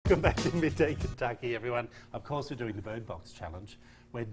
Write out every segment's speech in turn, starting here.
Welcome back to Midday Kentucky, everyone. Of course, we're doing the Bird Box Challenge. We're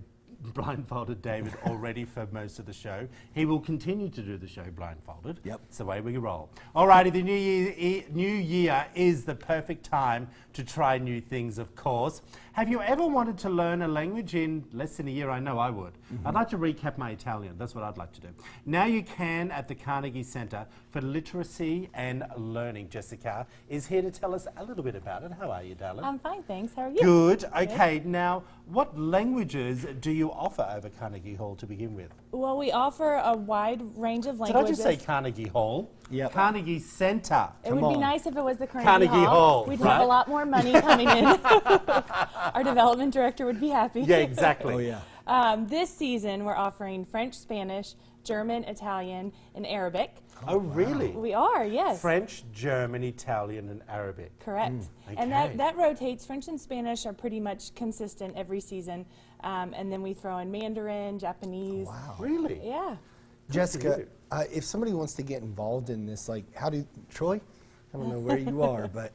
blindfolded David already for most of the show. He will continue to do the show blindfolded. Yep. It's the way we roll. Alrighty, the new year is the perfect time to try new things, of course. Have you ever wanted to learn a language in less than a year? I know I would. I'd like to recap my Italian. That's what I'd like to do. Now you can at the Carnegie Center for Literacy and Learning. Jessica is here to tell us a little bit about it. How are you, darling? I'm fine, thanks. How are you? Good. Okay, now what languages do you offer over Carnegie Hall to begin with? Well, we offer a wide range of languages. Did I just say Carnegie Hall? Yep. Carnegie Center. It would be nice if it was the Carnegie Carnegie Hall, We'd right? have a lot more money coming in. Our development director would be happy. Yeah, exactly. Oh, yeah. This season, we're offering French, Spanish, German, Italian, and Arabic. Oh, really? We are, yes. French, German, Italian, and Arabic. Correct. And that rotates. French and Spanish are pretty much consistent every season. And then we throw in Mandarin, Japanese. Wow. Really? Yeah. Jessica, if somebody wants to get involved in this, like, Troy? I don't know where you are, but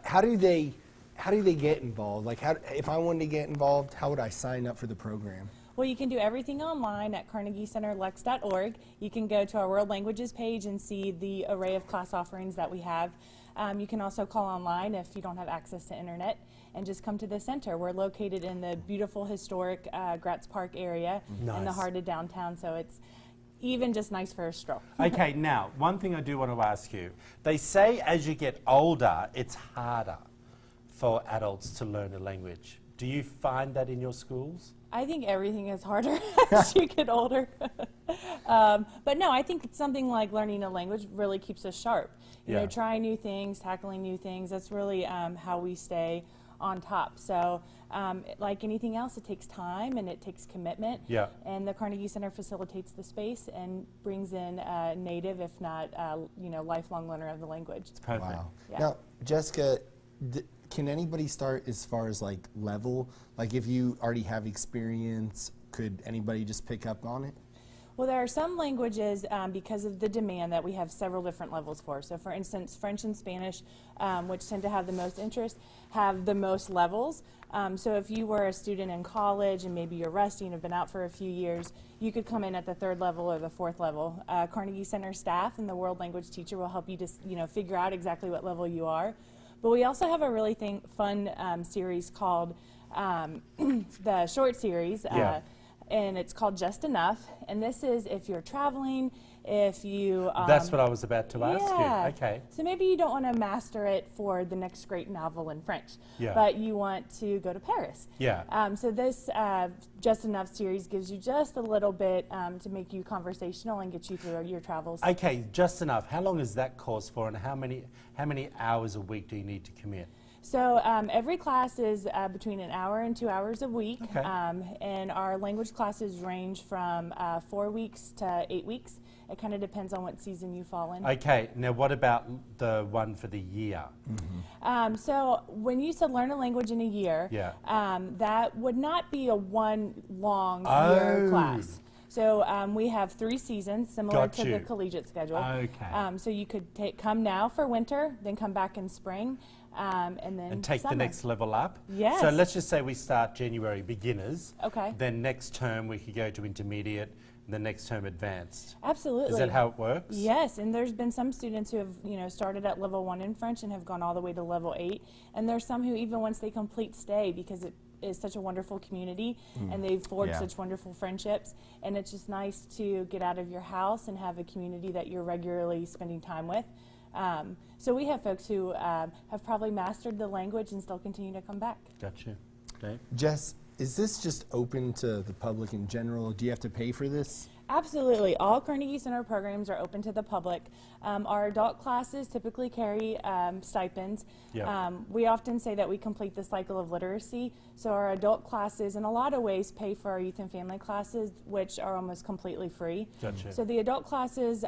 how do they get involved? Like, if I wanted to get involved, how would I sign up for the program? Well, you can do everything online at carnegiecenterlux.org. You can go to our World Languages page and see the array of class offerings that we have. You can also call online if you don't have access to internet and just come to the center. We're located in the beautiful historic Gratz Park area in the heart of downtown, so it's even just nice for a stroll. Okay, now, one thing I do want to ask you. They say as you get older, it's harder for adults to learn a language. Do you find that in your schools? I think everything is harder as you get older. But no, I think it's something like learning a language really keeps us sharp. You know, trying new things, tackling new things, that's really how we stay on top. So like anything else, it takes time and it takes commitment. Yeah. And the Carnegie Center facilitates the space and brings in a native, if not, lifelong learner of the language. It's perfect. Wow. Yeah. Now, Jessica, can anybody start as far as like level? Like if you already have experience, could anybody just pick up on it? Well, there are some languages, because of the demand, that we have several different levels for. So for instance, French and Spanish, which tend to have the most interest, have the most levels. So if you were a student in college and maybe you're rusty and have been out for a few years, you could come in at the 3rd level or the 4th level. Carnegie Center staff and the world language teacher will help you to figure out exactly what level you are. But we also have a really fun series called the short series. And it's called Just Enough. And this is if you're traveling, if you... That's what I was about to ask you. Okay. So maybe you don't want to master it for the next great novel in French, but you want to go to Paris. Yeah. So this Just Enough series gives you just a little bit to make you conversational and get you through your travels. Okay, Just Enough. How long is that course for, and how many hours a week do you need to commit? So every class is between an hour and 2 hours a week, Okay. And our language classes range from 4 weeks to 8 weeks. It kind of depends on what season you fall in. Okay, now what about the one for the year? So when you said learn a language in a year, that would not be a one long year class. So we have 3 seasons, similar to the collegiate schedule. Okay. So you could come now for winter, then come back in spring, and then take summer. the next level up? Yes. So let's just say we start January beginners. Okay. Then next term we could go to intermediate, and the next term advanced. Absolutely. Is that how it works? Yes, and there's been some students who have started at level 1 in French and have gone all the way to level 8. And there's some who even once they complete stay because it is such a wonderful community and they've forged such wonderful friendships, and it's just nice to get out of your house and have a community that you're regularly spending time with. So we have folks who have probably mastered the language and still continue to come back. Gotcha. Dave? Jess, is this just open to the public in general? Do you have to pay for this? Absolutely. All Carnegie Center programs are open to the public. Our adult classes typically carry stipends. We often say that we complete the cycle of literacy. So our adult classes, in a lot of ways, pay for our youth and family classes, which are almost completely free. Gotcha. So the adult classes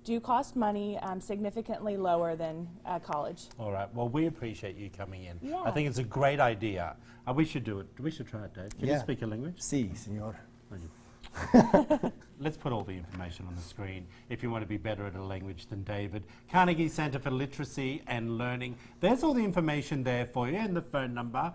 do cost money, significantly lower than college. All right. Well, we appreciate you coming in. Yeah. I think it's a great idea. We should do it. We should try it, Dave. Can you speak a language? Sí, señor. Let's put all the information on the screen if you want to be better at a language than David. Carnegie Center for Literacy and Learning. There's all the information there for you and the phone number.